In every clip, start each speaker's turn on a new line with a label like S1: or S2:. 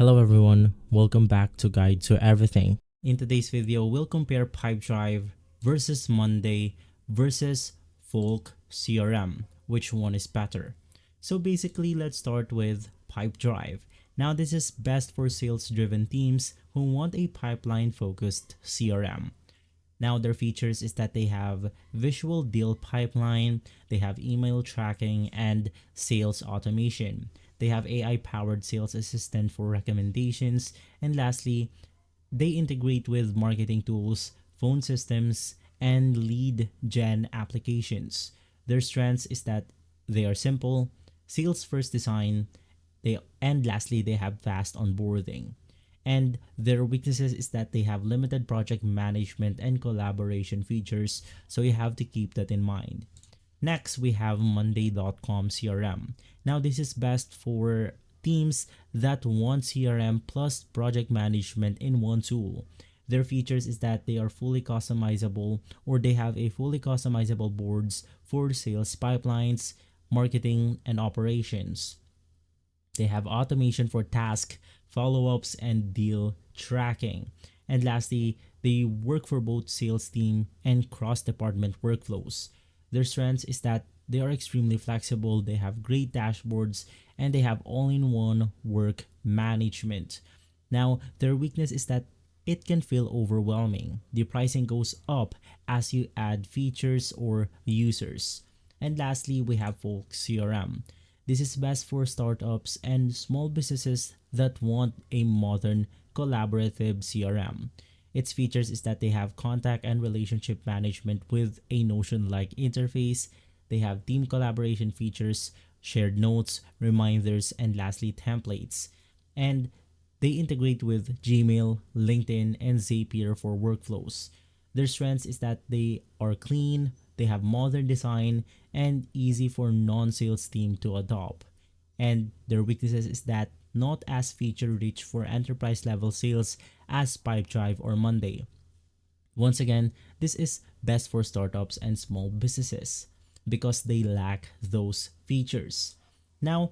S1: Hello everyone, welcome back to Guide to Everything. In today's video, we'll compare Pipedrive versus Monday versus Folk CRM. Which one is better? So basically, let's start with Pipedrive. Now this is best for sales-driven teams who want a pipeline-focused CRM. Now their features is that they have visual deal pipeline, they have email tracking, and sales automation. They have AI-powered sales assistant for recommendations, and lastly, they integrate with marketing tools, phone systems, and lead gen applications. Their strengths is that they are simple, sales first design, and lastly they have fast onboarding. And their weaknesses is that they have limited project management and collaboration features, so you have to keep that in mind. Next, we have Monday.com CRM. Now, this is best for teams that want CRM plus project management in one tool. Their features is that they are fully customizable, or they have a fully customizable boards for sales pipelines, marketing, and operations. They have automation for task, follow-ups, and deal tracking. And lastly, they work for both sales team and cross-department workflows. Their strengths is that they are extremely flexible, they have great dashboards, and they have all-in-one work management. Now, their weakness is that it can feel overwhelming. The pricing goes up as you add features or users. And lastly, we have Folk CRM. This is best for startups and small businesses that want a modern collaborative CRM. Its features is that they have contact and relationship management with a Notion-like interface. They have team collaboration features, shared notes, reminders, and lastly templates. And they integrate with Gmail, LinkedIn, and Zapier for workflows. Their strengths is that they are clean, they have modern design, and easy for non-sales team to adopt. And their weaknesses is that not as feature rich for enterprise level sales as Pipedrive or Monday. Once again, this is best for startups and small businesses because they lack those features. Now,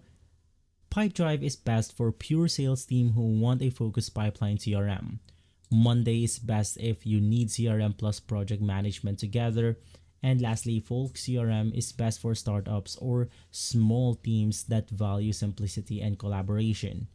S1: Pipedrive is best for pure sales team who want a focused pipeline CRM. Monday is best if you need CRM plus project management together. And lastly, Folk CRM is best for startups or small teams that value simplicity and collaboration.